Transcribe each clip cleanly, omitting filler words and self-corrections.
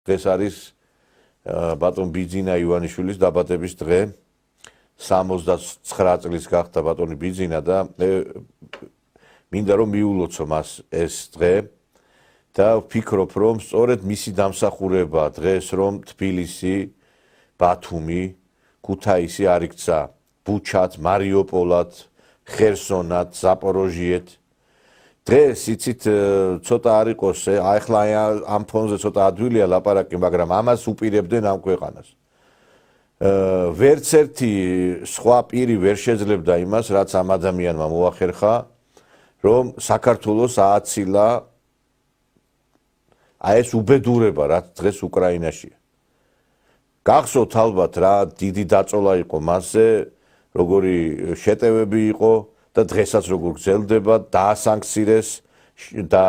დღეს არის ბატონ ბიძინა ივანიშვილის დაბადების დღე. 69 წლის გახდა ბატონი ბიძინა და მინდა რომ მიულოცო მას ეს დღე და ვფიქრობ რომ სწორედ მისი დამსახურება დღეს რომ თბილისი, ბათუმი, ქუთაისი არ იქცა ბუჩად, მარიუპოლად, ხერსონად, ზაპოროჟიეთ. დღეს იცით ცოტა არ იყოს, ახლა ამ ფონზე ცოტა ადვილია ლაპარაკი, მაგრამ ამას უპირებდნენ ამ ქვეყანას. ვერც ერთი სხვა პირი ვერ შეძლებდა იმას, რაც ამ ადამიანმა მოახერხა, რომ საქართველოს ააცილა ეს უბედურება, რაც დღეს უკრაინაშია. გახსოვთ ალბათ რა დიდი დაწოლა იყო მასზე, როგორი შეტევები იყო და დღესაც როგორ გრძელდება, დაასანქცირეს და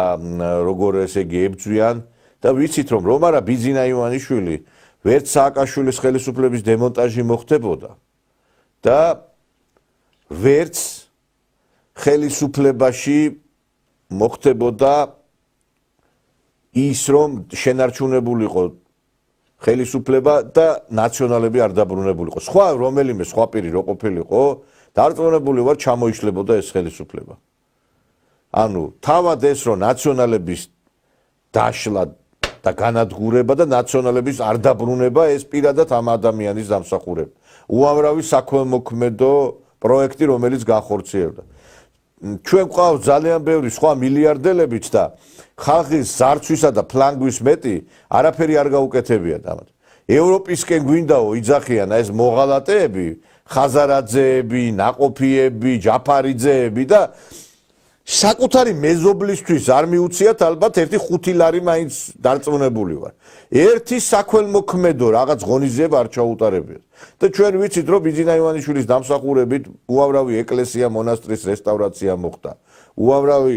როგორ ესე იგი ებძვიან და ვიცით რომ არა ბიძინა ივანიშვილი ვერც სააკაშვილის ხელისუფლების დემონტაჟი მოხდებოდა და ვერც ხელისუფლებაში მოხდებოდა ის რომ შენარჩუნებულიყო ხელისუფლება და ნაციონალები არ დაბრუნებულიყო. სხვა რომელიმე სხვა პირი რო ყოფილიყო, დარწმუნებული ვარ ჩამოიშლებოდა ეს ხელისუფლება. ანუ თავად ეს რომ ნაციონალების დაშლა და განადგურება და ნაციონალების არ დაბრუნება ეს პირადად ამ ადამიანის დამსახურება. უამრავი საქველმოქმედო პროექტი რომელიც განხორციელდა. ჩვენ გვყავს ძალიან ბევრი სხვა მილიარდელებიც და ხალხის ზარცვისა და ფლანგვის მეტი არაფერი არ გაუკეთებიათ ამათ. ევროპისკენ გვინდაო იძახიან ეს მოღალატეები, ხაზარაძეები, ნაყოფიები, ჯაფარიძეები და საკუთარი მეზობლისთვის არ მიუციათ ალბათ ერთი 5 ლარი მაინც დარწმუნებული ვარ. ერთი საქველმოქმედო რაღაც ღონისძიება არ ჩაუტარებიათ. და ჩვენ ვიცით რომ ბიძინა ივანიშვილის დამსახურებით უამრავი ეკლესია, მონასტრის რესტავრაცია მოხდა. უამრავი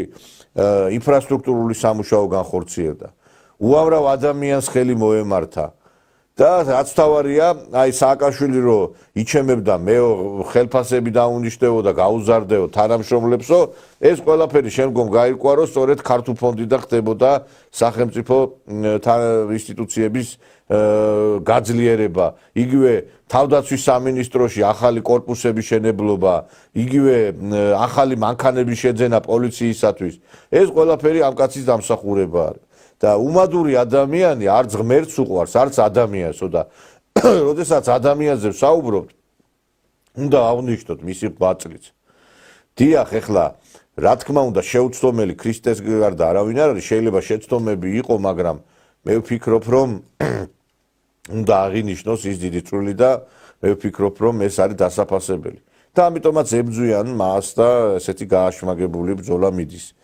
ინფრასტრუქტურული სამუშაო განხორციელდა. უამრავ ადამიანს ხელი მოემართა. და რაც თავარია, აი სააკაშვილი რო იჩემებდა მე ხელფასები დაუნიშნეო და გაუზარდეო თანამშრომლებსო, ეს ყველაფერი შემდგომ გაირკვარო სწორედ ქართულ ფონდიდან ხდებოდა სახელმწიფო ინსტიტუციების გაძლიერება, იგივე თავდაცვის სამინისტროში ახალი კორპუსების შენებლობა, იგივე ახალი მანქანების შეძენა პოლიციისათვის. ეს ყველაფერი ამ კაცის დამსახურება არის. და უმადური ადამიანი არც ღმერთს უყვარს, არც ადამიანსო და როდესაც ადამიანზე ვსაუბრობთ, უნდა აღვნიშნოთ მისი ღვაწლიც. დიახ, ეხლა რა თქმა უნდა შეუცდომელი ქრისტეს გარდა არავინ არ არის, შეიძლება შეცდომები იყო, მაგრამ მე ვფიქრობ, რომ უნდა აღინიშნოს ის დიდი წვლილი და მე ვფიქრობ, რომ ეს არის დასაფასებელი. და ამიტომაც ებძვიან მას და ესეთი გააშმაგებული ბრძოლა მიდის.